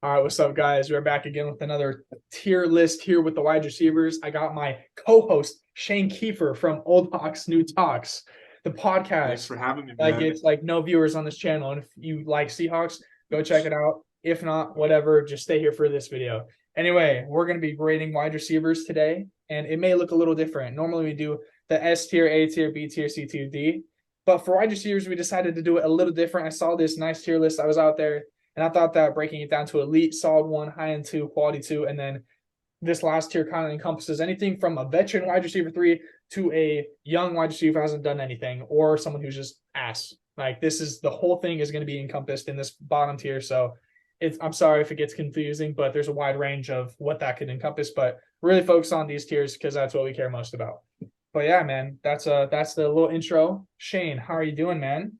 All right, what's up, guys? We're back again with another tier list here with the wide receivers. I got my co-host Shane Kiefer from Old Hawks New Talks, the Thanks podcast for having me, that man. gets like no viewers on this channel. And if you like Seahawks, go check it out. If not, whatever, just stay here for this video. Anyway, we're gonna be grading wide receivers today, and it may look a little different. Normally we do the S tier, A tier, B tier, C tier, D. But for wide receivers, we decided to do it a little different. I saw this nice tier list. I was out there and I thought that breaking it down to elite, solid one, high end two, quality two, and then this last tier kind of encompasses anything from a veteran wide receiver three to a young wide receiver who hasn't done anything or someone who's just ass. Like this is the whole thing is going to be encompassed in this bottom tier. So I'm sorry if it gets confusing, but there's a wide range of what that could encompass. But really focus on these tiers because that's what we care most about. But yeah, man, that's the little intro. Shane, how are you doing, man?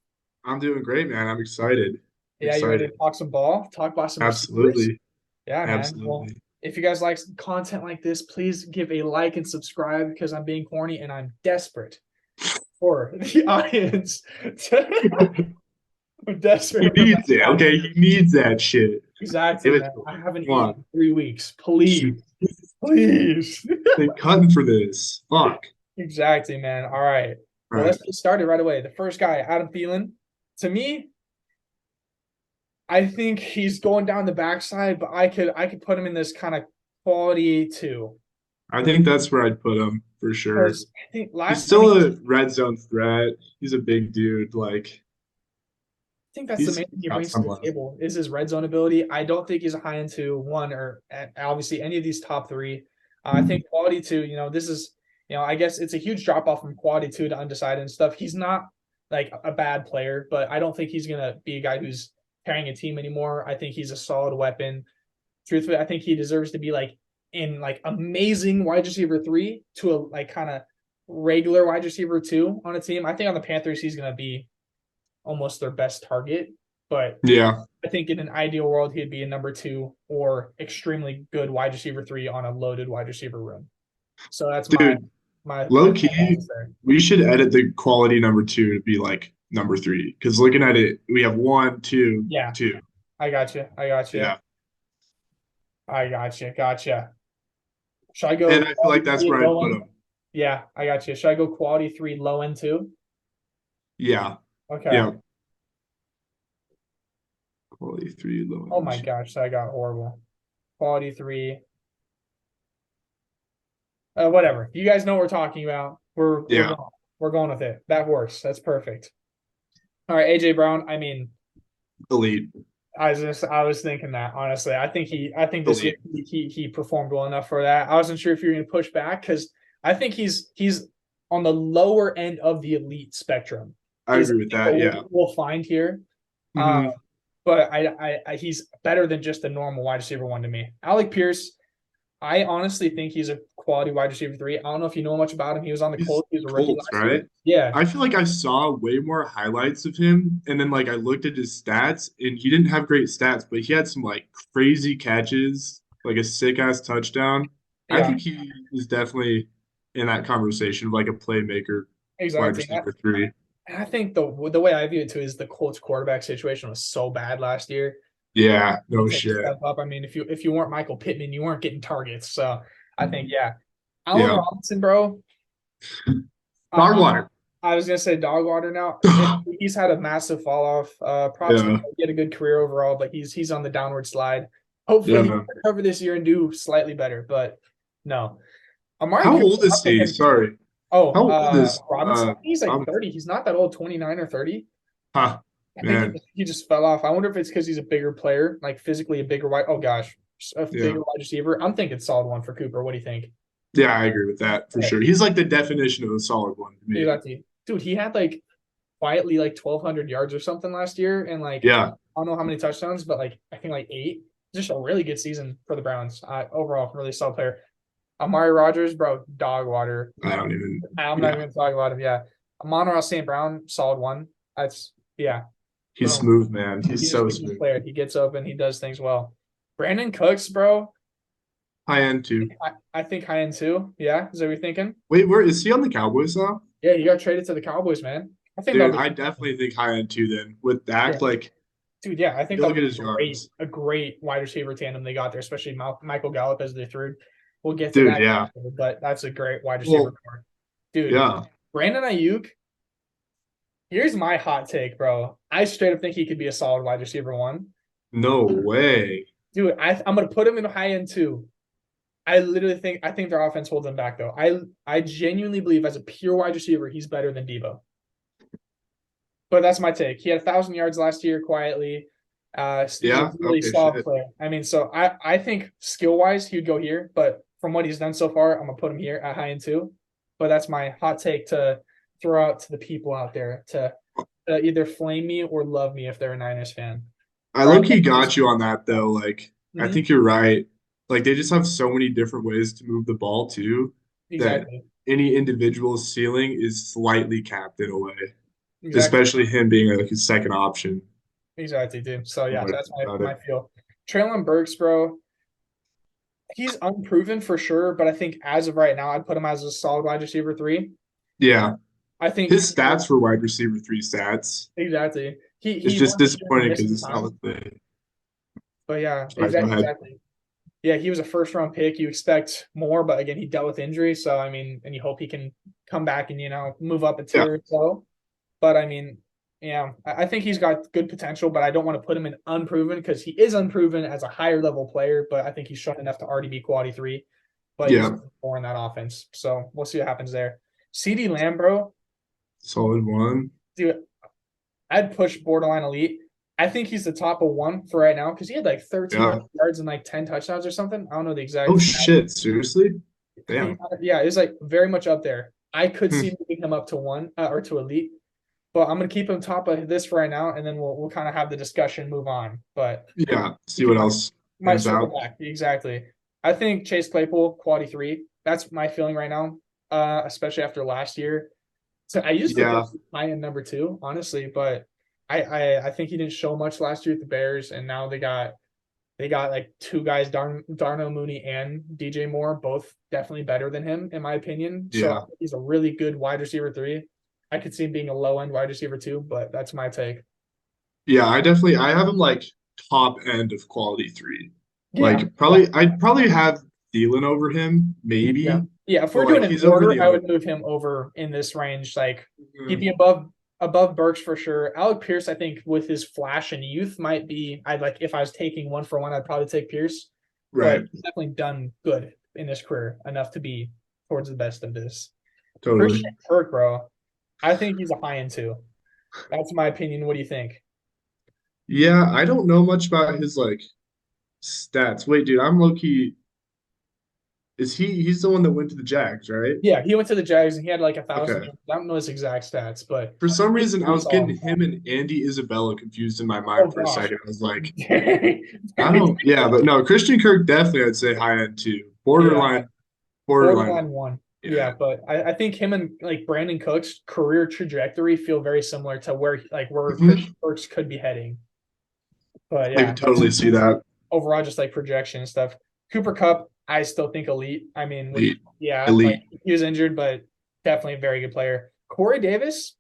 I'm doing great, man. I'm excited. Yeah, you ready Excited. to talk some ball? Talk about some receivers? Absolutely. Yeah, man. Well, Absolutely. if you guys like content like this, please give a like and subscribe because I'm being corny and I'm desperate for the audience. I'm He desperate for needs it. that. Okay. He needs that shit. Exactly, Give it man. to him. I haven't Come eaten on. in 3 weeks. Please, Shoot. please. They're cutting for this. Fuck. Exactly, man. All right. All Well, right. let's get started right away. The first guy, Adam Thielen. To me, I think he's going down the backside, but I could put him in this kind of quality too. I think that's where I'd put him for sure. Because I think He's last, I mean, still a red zone threat. He's a big dude. Like I think that's the he's main thing he got brings to some the left. table is his red zone ability. I don't think he's a high end two, one, or obviously any of these top three. I think quality two, this is, I guess it's a huge drop off from quality two to undecided and stuff. He's not like a bad player, but I don't think he's going to be a guy who's carrying a team anymore. I think he's a solid weapon. Truthfully, I think he deserves to be like in like amazing wide receiver three to a like kind of regular wide receiver two on a team. I think on the Panthers, he's going to be almost their best target. But Yeah. I think in an ideal world, he'd be a number two or extremely good wide receiver three on a loaded wide receiver room. So that's my Dude, my low thoughts key, there. we should edit the quality number two to be like number three. Because looking at it, we have one, two, Yeah, two. I got you. I got you. Yeah. I got you. Gotcha. Should I go And I feel quality like that's three where I'd low put end? him. Yeah, I got you. Should I go quality three low end two? Yeah. Okay. Yeah. Quality three, low Oh end my two. gosh, that got horrible. Quality three. Whatever. You guys know what we're talking about. We're Yeah. going. We're going with it. That works. That's perfect. All right, AJ Brown. I mean, Elite. I was thinking that honestly. I think this year Elite. he performed well enough for that. I wasn't sure if you're going to push back because I think he's on the lower end of the elite spectrum. I Is agree with what that. Yeah. we'll find here. Uh, Hmm. but he's better than just a normal wide receiver one to me. Alec Pierce, I honestly think he's a quality wide receiver three. I don't know if you know much about him. He was on the He's Colts. He was a rookie Colts, last year. right? Yeah, I feel like I saw way more highlights of him. And then like I looked at his stats and he didn't have great stats, but he had some like crazy catches, like a sick ass touchdown. I yeah, think he is definitely in that conversation of like a playmaker wide exactly. receiver three. And I think the way I view it too is the Colts quarterback situation was so bad last year. Yeah, To no take a shit. step up. I mean, if you weren't Michael Pittman, you weren't getting targets. So I think yeah, Allen Yeah. Robinson, bro. Dog I'm water. I was gonna say dog water now. He's had a massive fall off. Props to him. Yeah. He had a good career overall, but he's on the downward slide. Hopefully Yeah, he can man. recover this year and do slightly better. But no, Amari How Cooper. old is I'm he? thinking, Sorry. oh, How old is Robinson. He's like Robinson? 30. He's not that old. 29 or 30. Huh, I think man. he just fell off. I wonder if it's because he's a bigger player, like physically a bigger wide. Oh gosh, a Yeah. bigger wide receiver. I'm thinking solid one for Cooper. What do you think? Yeah, I agree with that for Okay. sure. He's like the definition of a solid one to me. Exactly. Dude, he had like quietly like 1,200 yards or something last year, and like Yeah. I don't know how many touchdowns, but like I think like eight. Just a really good season for the Browns. Overall, really solid player. Amari Rogers, bro, dog water. I don't even. I'm not Yeah. even gonna talk about him. Yeah, Amon-Ra St. Brown, solid one. That's yeah. He's Boom. smooth, man. He's He's just so a good smooth. player. He gets open. He does things well. Brandon Cooks, bro. High end too. I think high end too. Yeah, is that what you're thinking? Wait, where is he on the Cowboys now? Yeah, he got traded to the Cowboys, man. I think that'll Dude, be I definitely think high end too then. With yeah. Dak, like Dude, yeah, I think You that'll look at be his yards. a great wide receiver tandem they got there, especially Michael Gallup as their third. We'll get to Dude, that, yeah. but that's a great wide receiver Well, core. Dude, yeah. Brandon Ayuk, here's my hot take, bro. I straight up think he could be a solid wide receiver one. No way. Dude, I'm gonna put him in high end too. I think their offense holds them back though. I genuinely believe as a pure wide receiver, he's better than Debo. But that's my take. He had 1,000 yards last year quietly. He's a Yeah. really Okay. solid Shit. player. I mean, so I think skill wise he'd go here, but from what he's done so far, I'm gonna put him here at high end two. But that's my hot take to throw out to the people out there to either flame me or love me if they're a Niners fan. I All right. low key got you on that though. Like, I Mhm. think you're right. Like, they just have so many different ways to move the ball too, that Exactly. any individual's ceiling is slightly capped in a way, Exactly. especially him being like his second option. Exactly, dude. So No yeah, way that's about my it. feel. Traylon Burks, bro. He's unproven for sure, but I think as of right now, I'd put him as a solid wide receiver three. Yeah. I think His stats for wide receiver three stats. exactly. It's He just went injured and disappointing missed because some it's not time. what they. But yeah, Sorry, go ahead. exactly. Yeah, he was a first round pick. You expect more, but again, he dealt with injury. So I mean, and you hope he can come back and move up a Yeah. tier or so. But I mean, yeah, I think he's got good potential, but I don't want to put him in unproven because he is unproven as a higher level player. But I think he's shown enough to already be quality three. But he's Yeah. more in that offense. So we'll see what happens there. CD Lamb, bro, Solid one. dude, I'd push borderline elite. I think he's the top of one for right now because he had like Yeah. 1,300 yards and like 10 touchdowns or something. I don't know the Oh exact. shit. Seriously? I think, Damn. yeah, it's like very much up there. I could Hmm. see moving him up to one or to elite, but I'm gonna keep him top of this for right now, and then we'll kind of have the discussion move on. But Yeah. we See can what else might pans circle out. back exactly. I think Chase Claypool quality three. That's my feeling right now, especially after last year. So I used to think Yeah. high end number two, honestly, but I think he didn't show much last year with the Bears, and now they got like two guys, Darnell Mooney and DJ Moore, both definitely better than him in my opinion. So I Yeah. think he's a really good wide receiver three. I could see him being a low end wide receiver two, but that's my take. Yeah. I have him like top end of quality three. Yeah, Like yeah, I'd probably have Thielen over him, yeah, maybe, yeah. If but we're like doing an he's over order, the I other. would move him over in this range. Like he'd Mhm. be above Burks for sure. Alec Pierce, I think, with his flash and youth, might be. I'd like if I was taking one for one, I'd probably take Pierce, but Right. he's definitely done good in his career enough to be towards the best of this. Totally. Christian Kirk, bro. I think he's a high end too. That's my opinion. What do you think? Yeah. I don't know much about his like stats. Wait, dude, I'm low key. Is he's the one that went to the Jags, right? Yeah, he went to the Jags and he had like a thousand. Okay. I don't know his exact stats, but For some he's reason, I pretty was getting solid. him and Andy Isabella confused in my Oh mind for a gosh. second. I was like, I don't, yeah, but no, Christian Kirk definitely I'd say high end too. Yeah, Borderline borderline one. one. Yeah. Yeah, but I think him and like Brandon Cooks' career trajectory feel very similar to where Mhm. Christian Kirk's could be heading. But I yeah, could that's totally see that. overall just like projection and stuff. Cooper Cup, I still think elite. I mean, with Elite. yeah, like Elite. he was injured, but definitely a very good player. Corey Davis,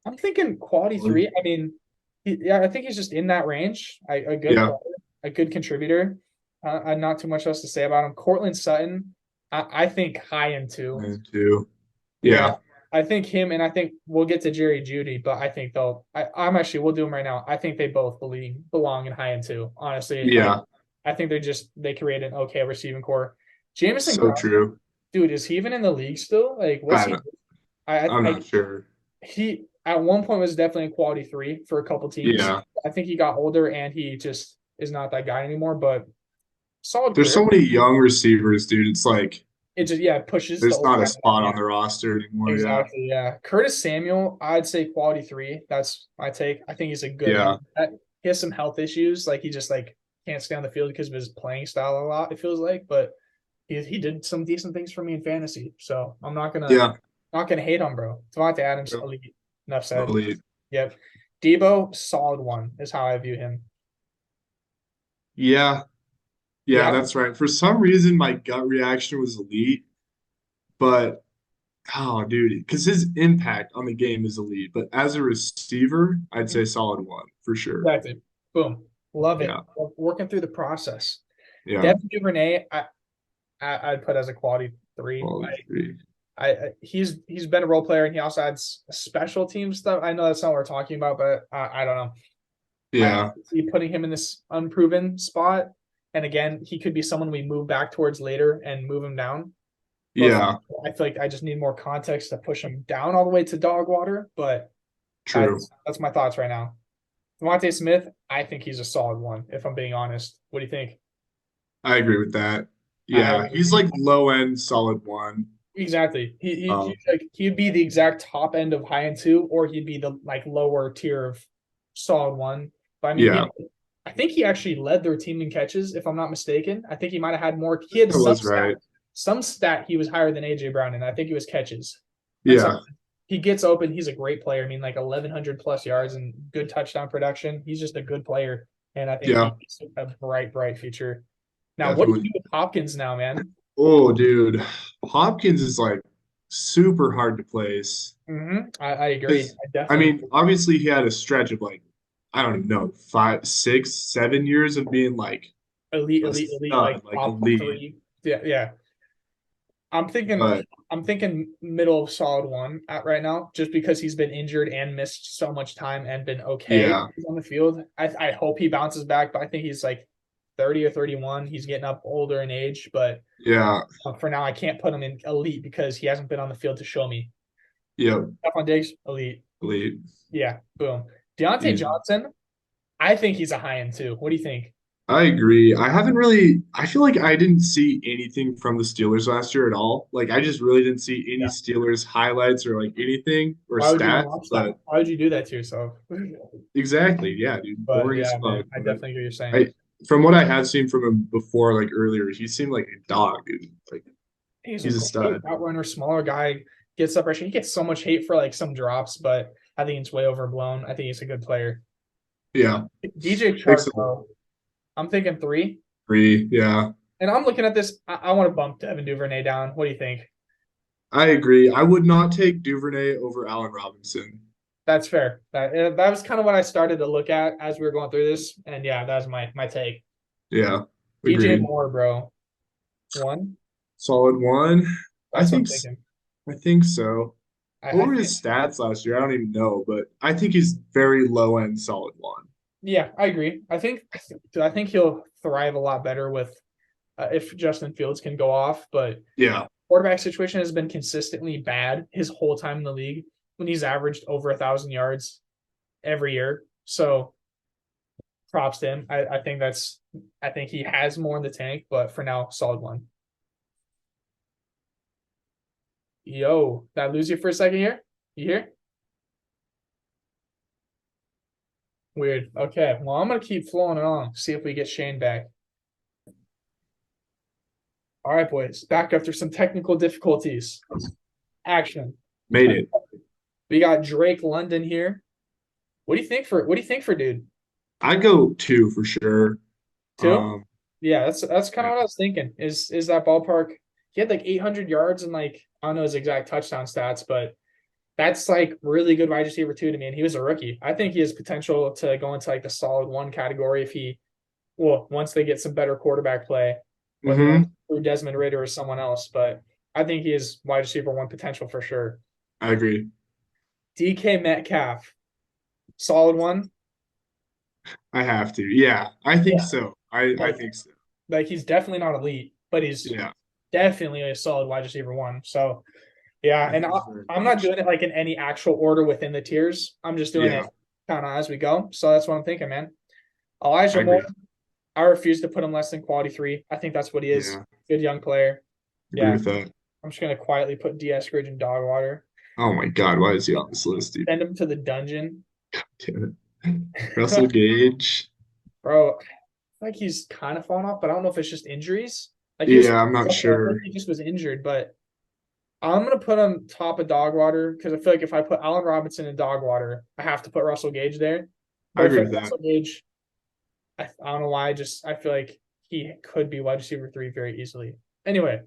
I'm thinking quality three. I mean, yeah, I think he's just in that range. A good Yeah. player, a good contributor. Not too much else to say about him. Cortland Sutton, I think high end two. And two. Yeah, Yeah. I think him and I think we'll get to Jerry Judy, but I think they'll. I'm actually we'll do them right now. I think they both belong in high end two. Honestly, Yeah. I think they create an okay receiving core. Jamison So Crowder, true. dude, is he even in the league still? Like, what's I he? don't, I'm I not sure. he at one point was definitely a quality three for a couple teams. Yeah. I think he got older and he just is not that guy anymore. But solid There's career. so many young receivers, dude. It's like It just yeah it pushes the there's old not a guy back. spot Yeah, on the roster anymore. Yeah. exactly. Yeah, Curtis Samuel, I'd say quality three. That's my take. I think he's a good Yeah. running back. He has some health issues, like he just like can't stay on the field because of his playing style a lot. It feels like, but he did some decent things for me in fantasy. So I'm Yeah. not gonna hate on bro. Devontae Adams, elite. Enough said. Elite. Yep. Debo, solid one is how I view him. Yeah. Yeah, Yeah, that's right. For some reason, my gut reaction was elite, but oh, dude, because his impact on the game is elite. But as a receiver, I'd say solid one for sure. exactly. Boom. Love it. Yeah, Working through the process. yeah. Devin Duvernay, I'd put as a quality three. Quality three. He's been a role player and he also adds special team stuff. I know that's not what we're talking about, but I don't know. I Yeah, see putting him in this unproven spot. And again, he could be someone we move back towards later and move him down. But yeah. I feel like I just need more context to push him down all the way to dog water. But True. that's my thoughts right now. Devontae Smith, I think he's a solid one, if I'm being honest. What do you think? I agree with that. I Yeah, he's like low end, solid one. exactly. Um, He'd be the exact top end of high end two, or he'd be the like lower tier of solid one. But I mean, yeah, I think he actually led their team in catches, if I'm not mistaken. I think he might have had more. He had that was right. some stat he was higher than AJ Brown, and I think it was catches. And so Yeah, he gets open. He's a great player. I mean, like 1,100 plus yards and good touchdown production. He's just a good player, and I think yeah, he's a bright future. Now, what do you definitely. do with Hopkins now, man? Oh, dude, Hopkins is like super hard to place. I agree. Because I I definitely mean, obviously he had a stretch of like I don't even know 5, 6, 7 years of being like a elite, like stud, like top elite. three. Yeah, yeah. I'm thinking But I'm thinking middle of solid one at right now, just because he's been injured and missed so much time and been okay yeah, on the field. I hope he bounces back, but I think he's like 30 or 31. He's getting up older in age, but yeah, for now I can't put him in elite because he hasn't been on the field to show me. yeah, Stephon Diggs, elite. elite. Yeah, boom. Deontay Easy. Johnson, I think he's a high end too. What do you think? I agree. I haven't really, I feel like I didn't see anything from the Steelers last year at all. Like, I just really didn't see any Yeah. Steelers highlights or like anything or Why would you want to stats. watch that? But Why would you do that to yourself? exactly, yeah, dude, But boring as yeah, man, fuck. I But definitely get what you're saying. I, from what I had seen from him before, like earlier, he seemed like a dog, dude. Like, He's a he's a great stud. route runner, smaller guy, gets up rushing. He gets so much hate for like some drops, but I think it's way overblown. I think he's a good player. Yeah, DJ Chark, excellent. though, I'm thinking three. Agree. Yeah, And I'm looking at this. I want to bump Devin Duvernay down. What do you think? I agree. I would not take Duvernay over Allen Robinson. That's fair. That was kind of what I started to look at as we were going through this. And yeah, that's my take. Yeah, DJ agreed. Moore, bro. One. Solid one. I That's what I'm think. thinking. I think so. What I were think his stats last year? I don't even know, but I think he's very low end, solid one. yeah, I agree. I think he'll thrive a lot better with if Justin Fields can go off, but Yeah, quarterback situation has been consistently bad his whole time in the league when he's averaged over 1,000 yards every year. So props to him. I think he has more in the tank, but for now, solid one. Yo, did I lose you for a second here? You here? Weird. Okay. Well, I'm gonna keep flowing along. See if we get Shane back. All right, boys. Back after some technical difficulties. Action. made it. We got Drake London here. What do you think for dude? I go two for sure. Two? Um, Yeah, that's kind of yeah, what I was thinking. Is that ballpark? He had like 800 yards and like I don't know his exact touchdown stats, but that's like really good wide receiver too to me. And he was a rookie. I think he has potential to go into like the solid one category if he once they get some better quarterback play, whether that's hmm through Desmond Ridder or someone else. But I think he is wide receiver one potential for sure. I agree. DK Metcalf, solid one. I have to. Yeah, I think Yeah. so. I Like think so. he's definitely not elite, but he's Yeah, definitely a solid wide receiver one. So yeah, I and think very I'm not much. doing it like in any actual order within the tiers. I'm just doing Yeah, it kind of as we go. So that's what I'm thinking, man. I Elijah Moore, agree. I refuse to put him less than quality three. I think that's what he is. Yeah, Good young player. agree Yeah, with that. I'm just gonna quietly put D. Eskridge in dog water. Oh my God, why is he on this list, dude? Send him to the dungeon, Damn it. Russell Gage. bro. Like he's kind of fallen off, but I don't know if it's just injuries. Like he was, Yeah, I'm not I feel like sure. he just was injured, but I'm gonna put him top of dog water because I feel like if I put Allen Robinson in dog water, I have to put Russell Gage there. I But I agree feel with like that. Russell Gage, I don't know why. I feel like he could be wide receiver three very easily. Anyway,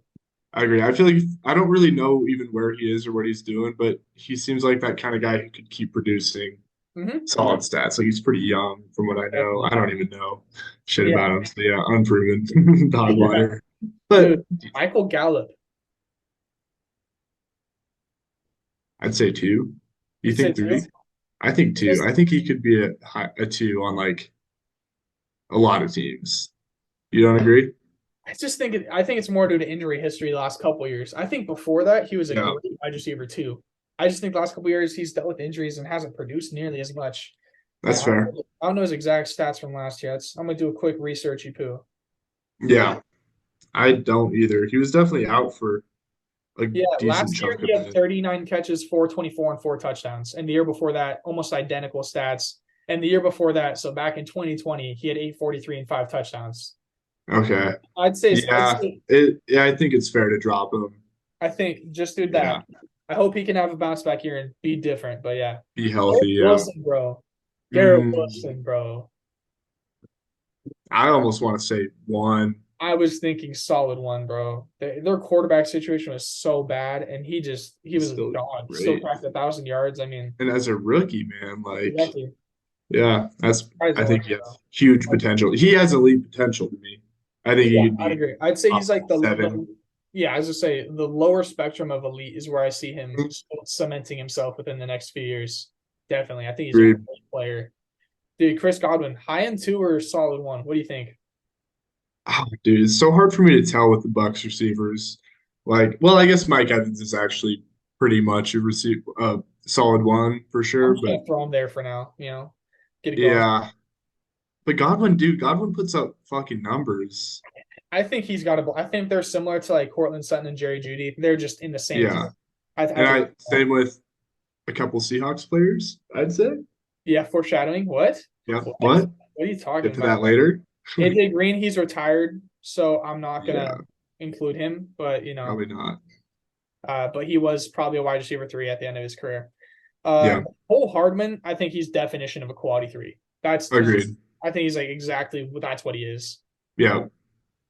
I agree. I feel like I don't really know even where he is or what he's doing, but he seems like that kind of guy who could keep producing. solid stats. Like he's pretty young from what I know. Definitely. I don't even know shit Yeah. about him. So yeah, unproven dog Yeah. water. But Dude, Michael Gallup. I'd say two. You You'd say think two? three? I think two. Just I think he could be a two on like a lot of teams. You don't agree? I think it's more due to injury history the last couple of years. I think before that he was a Yeah, great wide receiver too. I just think the last couple of years he's dealt with injuries and hasn't produced nearly as much. that's fair. I don't know his exact stats from last year. I'm gonna do a quick researchy poo. Yeah, I don't either. He was definitely out for a Yeah, decent last year chunk he of had it. 39 catches, 424, and 4 touchdowns. And the year before that, almost identical stats. And the year before that, so back in 2020, he had 843 and 5 touchdowns. Okay. I'd Yeah, say yeah, I think it's fair to drop him. I think just do Yeah, that. I hope he can have a bounce back here and be different. But yeah. be Garrett healthy. Yeah. Wilson, bro. Garrett Mm, Wilson, bro. I almost want to say one. I was thinking solid one, bro. Their quarterback situation was so bad, and he He's was a still dog. Still great. cracked 1,000 yards. I mean, And as a rookie, man, like, exactly. yeah, Surprised I I think like he it, has huge potential. He has elite potential to me. I think Yeah, he could I'd be agree. I'd say he's top like seven. yeah, as I say, the lower spectrum of elite is where I see him cementing himself within the next few years. Definitely. I think he's a Agreed. great player. Dude, Chris Godwin, high end two or solid one? What do you think? Oh, dude, it's so hard for me to tell with the Bucks receivers. Like, well, I guess Mike Evans is actually pretty much a solid one for I'm sure. just But gonna throw him there for now, get it going. yeah, but Godwin, dude, Godwin puts up fucking numbers. I think he's got a I think they're similar to like Cortland Sutton and Jerry Judy. They're just in the same tier. Yeah, I and think I same with a couple Seahawks players. I'd say. yeah, foreshadowing. What? Yeah. What? What? What are you talking Get to about? that later. AJ Green, he's retired, so I'm not gonna Yeah, include him. But probably not. but he was probably a wide receiver three at the end of his career. Yeah, Cole Hardman, I think he's definition of a quality three. agreed. I think he's like exactly that's what he is. Yeah,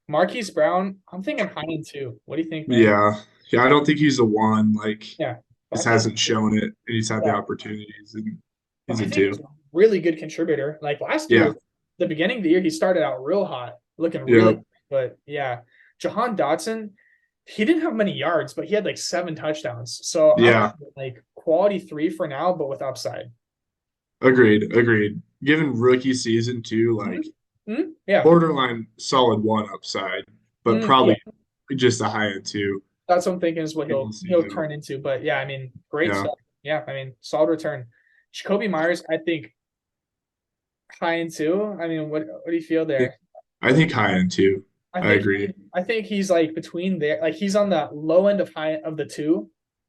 Marquise Brown, I'm thinking high end two. What do you think, man? yeah, yeah. I don't think he's the one. Like, Yeah, just I think hasn't shown it, and he's had the yeah, opportunities, and but he's I a think he's two. a really good contributor. Like last Yeah, year, the beginning of the year, he started out real hot, looking yeah, really good. But yeah, Jahan Dotson, he didn't have many yards, but he had like 7 touchdowns. So I'm yeah. like quality three for now, but with upside. Agreed, agreed. Given rookie season too, like Yeah. borderline solid one upside, but Yeah. probably just a high end two That's what I'm thinking is what in the he'll season. turn into. But yeah, I mean, great Yeah, stuff. Yeah, I mean, solid return. Jacoby Myers, I think high in two. I mean, what do you feel I think there? I think high end two. I agree. I think he's like between there, like he's on the low end of high of the two,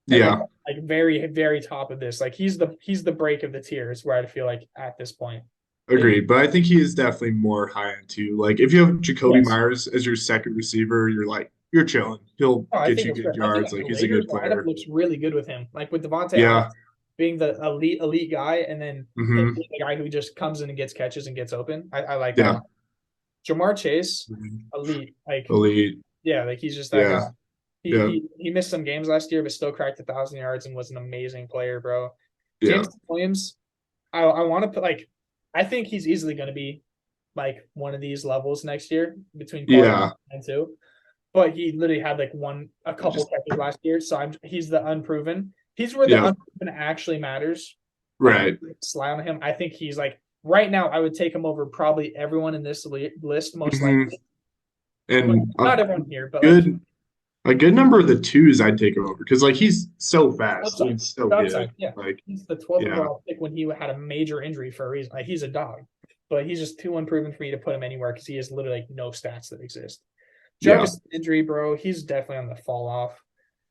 and then Yeah, like very top of this. Like he's the break of the tiers where I feel like at this point. Maybe agreed. But I think he is definitely more high end two. Like if you have Jacoby yes. Myers as your second receiver, you're like you're chilling. He'll No, I get think you it's good fair. I think yards. like Like the he's a Raiders good lineup player. looks really good with him. Like with Devontae Adams Yeah. being the elite guy, and then him Hmm. being the guy who just comes in and gets catches and gets open. I like that Yeah. line. Jamar Chase, Mhm. elite. Like Elite. yeah, like he's just that guy. Yeah. Yeah. He missed some games last year, but still cracked 1,000 yards and was an amazing player, bro. Yeah. James Williams, I want to put like I think he's easily going to be like one of these levels next year between quality Yeah. and two. But he literally had like a couple Just catches last year, so he's the unproven. He's where the yeah. unproven actually matters. Like Right. slide on him. I think he's like right now. I would take him over probably everyone in this list, most Hmm. likely. But And not everyone here, but like good a good number of the twos I'd take him over because like he's so fast upside, and so the good. upside. Yeah, Like he's the 12th yeah, overall pick when he had a major injury for a reason. Like he's a dog, but he's just too unproven for me to put him anywhere because he has literally like no stats that exist. yeah, Jarvis injury, bro. He's definitely on the fall off.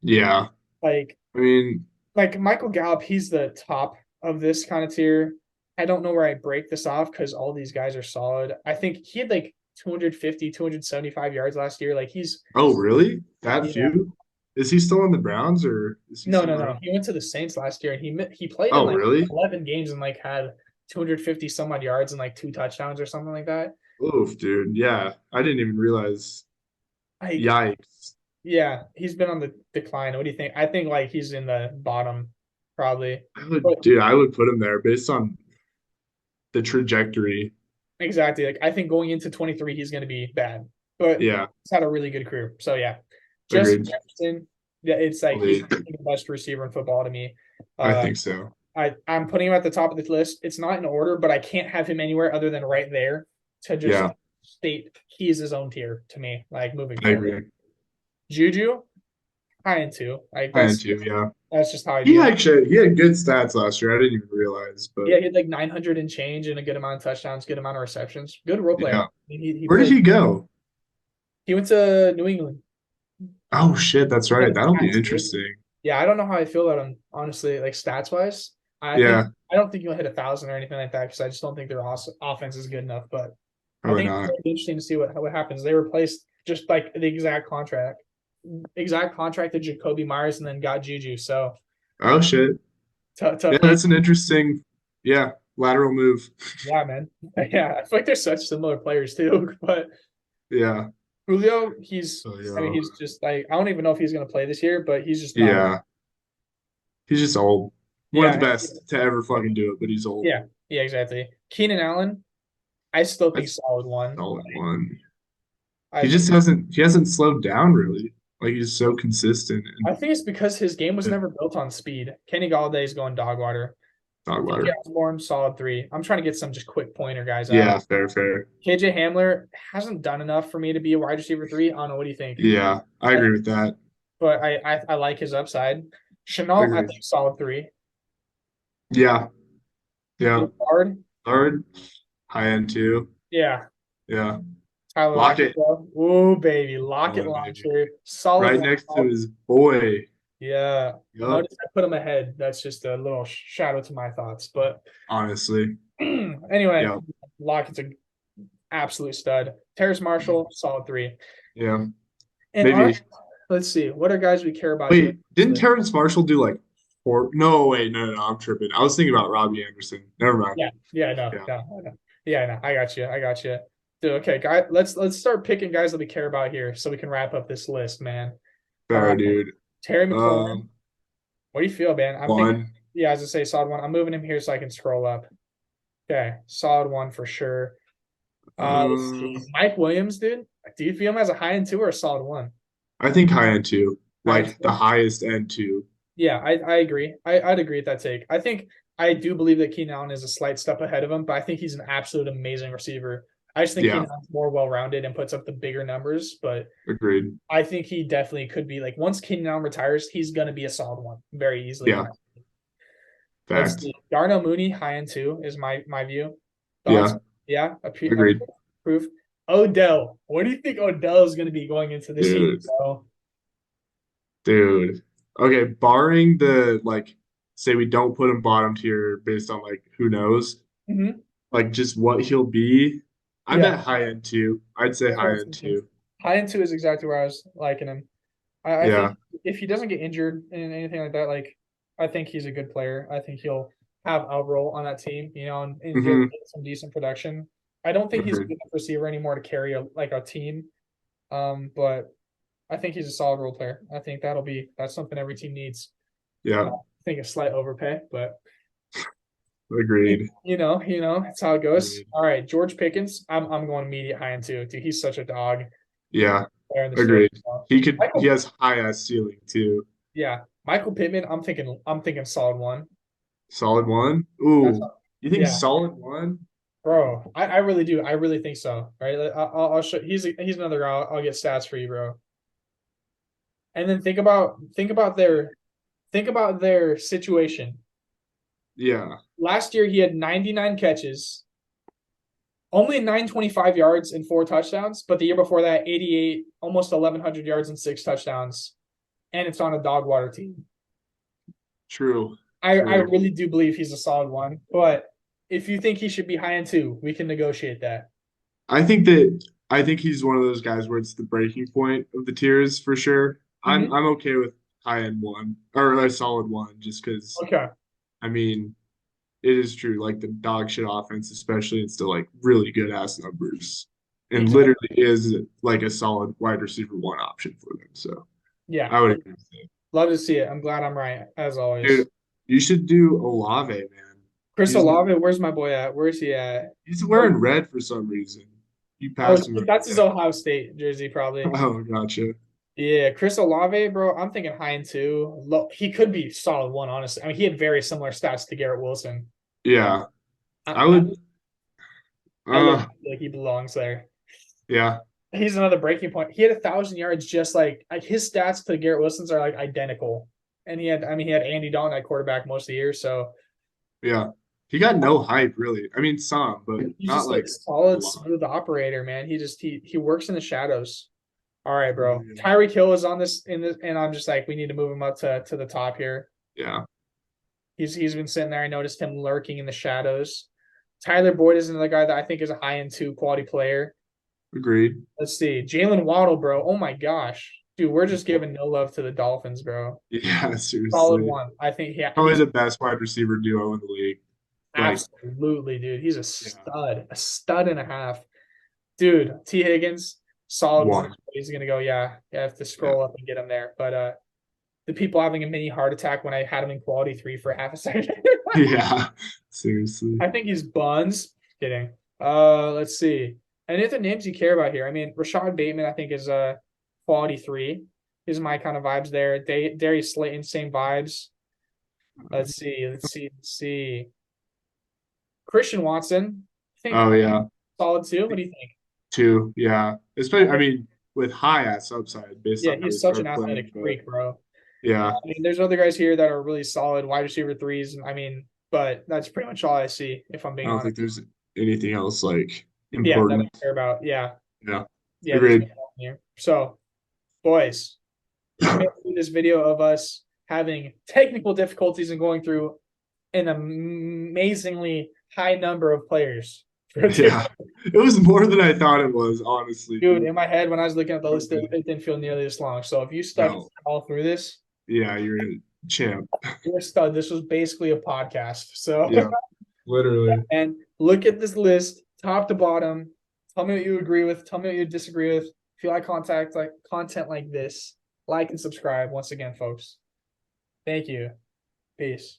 yeah. Like I mean, Michael Gallup, he's the top of this kind of tier. I don't know where I break this off because all these guys are solid. I think he had like 250, 275 yards last year. Like he's oh really? That yeah. few? Is he still in the Browns or is he somewhere No. else? He went to the Saints last year and he played in Oh like really? 11 games and like had 250 some odd yards and like 2 touchdowns or something like that. Oof, dude. Yeah, I didn't even realize. Like Yikes. yeah, he's been on the decline. What do you think? I think like he's in the bottom probably. But I would put him there based on. the trajectory. Exactly. Like I think going into 23, he's going to be bad, but Yeah, he's had a really good career. So yeah, Justin agreed. Jefferson. Yeah, it's like he's Elite. the best receiver in football to me. I Uh, think so. I'm putting him at the top of the list. It's not in order, but I can't have him anywhere other than right there to just Yeah, state he is his own tier to me. Like moving I forward, agree. Juju high in two. Like I am too. Yeah, that's just how I he view him. actually he had good stats last year. I didn't even realize, but Yeah, he had like 900 and change and a good amount of touchdowns, good amount of receptions. Good role player. yeah. I mean, he Where did played. he go? He went to New England. Oh shit, that's He got right. a That'll be tattoo. interesting. Yeah, I don't know how I feel about him, honestly, like stats wise. Yeah, I don't think he'll hit 1,000 or anything like that because I just don't think their offense is good enough. But I probably think not. it'll be interesting to see what happens. They replaced just like the exact contract of Jacoby Myers, and then got Juju. So Oh shit. Yeah, tough day. that's an interesting, yeah, lateral move. Yeah, man. Yeah, I feel like they're such similar players too. But Yeah. Julio, So I mean, yeah, he's just like I don't even know if he's gonna play this year, but he's just not. yeah. He's just old. One of the Yeah, best to ever fucking do it, but he's old. yeah, yeah, exactly. Keenan Allen, I still think That's solid one. solid one. I He think just hasn't slowed down really. Like he's so consistent and I think it's because his game was never built on speed. Kenny Galladay's going dog water. dog KJ water. Osborne, solid three. I'm trying to get some just quick pointer guys Yeah, out. fair, fair. KJ Hamler hasn't done enough for me to be a wide receiver three. I don't know. What do you think? Yeah, I I, agree with that. but I like his upside. Chenault, I Agreed. think solid three. Yeah, yeah. Guard, Third, high end too. yeah. Yeah. Tyler Lockett, Lockett. bro. Ooh, baby. Oh, Lockett baby. launcher. Solid Right one. next to his boy. Yeah. Yup. Notice I put him ahead. That's just a little shadow to my thoughts. But Honestly. anyway, Yeah. Lockett's an absolute stud. Terrace Marshall, solid three. Yeah. And Maybe. let's see, what are guys we care about here? Wait, didn't Terrence Marshall do like four? No, wait, no, I'm tripping. I was thinking about Robbie Anderson. Never mind. Yeah, yeah, no, Yeah. no. Yeah, no, I got you. I got you. Dude, okay, guy, let's start picking guys that we care about here so we can wrap up this list, man. Fair, dude. Terry McLaurin, Um, what do you feel, man? I'm thinking, one. yeah, as I say, solid one. I'm moving him here so I can scroll up. Okay, solid one for sure. Let's see. Um, Mike Williams, dude. Do you feel him as a high end two or a solid one? I think high end two, High end like the two? highest end two. Yeah, I agree. I'd agree with that take. I do believe that Keenan Allen is a slight step ahead of him, but I think he's an absolute amazing receiver. I just think Yeah, Keenan Allen's more well rounded and puts up the bigger numbers, but agreed. I think he definitely could be like once Keenan Allen retires, he's gonna be a solid one very easily. Yeah, Let's fact. see. Darnell Mooney, high end two, is my view. Thoughts? Yeah, Yeah, agreed. proof. Odell. What do you think Odell is gonna be going into this season, Dude, bro? dude. Okay, barring the like, say we don't put him bottom tier based on like who knows, Mm-hmm. like just what he'll be. I Yeah. bet high end two. I'd say high end two. High end two is exactly where I was liking him. I think Yeah. if he doesn't get injured and anything like that, like I think he's a good player. I think he'll have a role on that team, and he'll Hmm. get some decent production. I don't think he's a Agreed. good enough receiver anymore to carry a team. But I think he's a solid role player. I think that's something every team needs. Yeah, I think a slight overpay, but agreed. that's how it goes. Agreed. All right, George Pickens. I'm going immediate high end two. Dude, he's such a dog Yeah, player in the field. agreed. He Michael, has high ass ceiling too. yeah, Michael Pittman. I'm thinking solid one. Solid one. That's Ooh, you think yeah, solid one? bro. I really do. I really think so. Right. I'll show. He's another guy. I'll get stats for you, bro. And then think about their situation. Yeah, Last year he had 99 catches, only 925 yards and four touchdowns. But the year before that, 88, almost 1,100 yards and six touchdowns. And it's on a dog water team. true. I True. really do believe he's a solid one. But if you think he should be high end two, we can negotiate that. I think he's one of those guys where it's the breaking point of the tiers for sure. Mm-hmm. I'm okay with high end one or a solid one just because Okay. I mean it is true. Like the dog shit offense, especially, it's still like really good ass numbers, and Exactly. literally is like a solid wide receiver one option for them. So Yeah. I would agree with it. Love to see it. I'm glad I'm right, as always. Dude, you should do Olave, man. Chris He's Olave, where's my boy at? Where's he at? he's wearing red for some reason. You Oh, passed him. that's his Ohio State jersey, probably. Oh, gotcha. Yeah, Chris Olave, bro. I'm thinking high end two. He could be solid one, honestly. I mean, he had very similar stats to Garrett Wilson. Yeah, I, I I, would. I look Uh, like he belongs there. yeah, He's another breaking point. He had 1,000 yards, just like his stats to Garrett Wilson's are like identical. And he had Andy Dalton at quarterback most of the year, so yeah. He got no hype really. I mean, some, but he's not just like like a a solid, lot. smooth operator, man. He works in the shadows. All right, bro. Yeah. Tyreek Hill is on this in this, and I'm just like, we need to move him up to the top here. Yeah. He's been sitting there. I noticed him lurking in the shadows. Tyler Boyd is another guy that I think is a high end two quality player. Agreed. Let's see. Jalen Waddle, bro. Oh my gosh. Dude, we're just giving no love to the Dolphins, bro. Yeah, Solid seriously. one. I think Probably the best wide receiver duo in the league. Like, absolutely, dude. He's yeah, a stud and a half. Dude, T. Higgins, solid one. one. He's gonna go, yeah. I have to Yeah. scroll up and get him there. But the people having a mini heart attack when I had him in quality three for half a second. Yeah. Seriously. I think he's buns. Kidding. Let's see. Any other names you care about here? I mean, Rashad Bateman, I think, is quality three. Is my kind of vibes there. Darius Slayton, same vibes. Let's see. Let's see. Christian Watson, I think Oh yeah. solid too. What do you think? Two. Yeah. Especially I mean, with high ass upside based Yeah, on how he he's such an started playing. athletic But freak, bro. yeah. I mean, there's other guys here that are really solid wide receiver threes. I mean, but that's pretty much all I see, if I'm I being don't honest. think there's anything else like Yeah, that I important. care about. Yeah, Yeah. yeah. There's no Agreed. problem here. So, boys, we made it through this video of us having technical difficulties and going through an amazingly high number of players. Yeah. It was more than I thought it was, honestly, Dude, dude. in my head, when I was looking at the list, Okay. it didn't feel nearly this long. So if you stuck No. all through this, Yeah, you're a champ. you're a stud. This was basically a podcast. So, Yeah, literally. and look at this list, top to bottom. Tell me what you agree with. Tell me what you disagree with. If you like content like this, like and subscribe once again, folks. Thank you. Peace.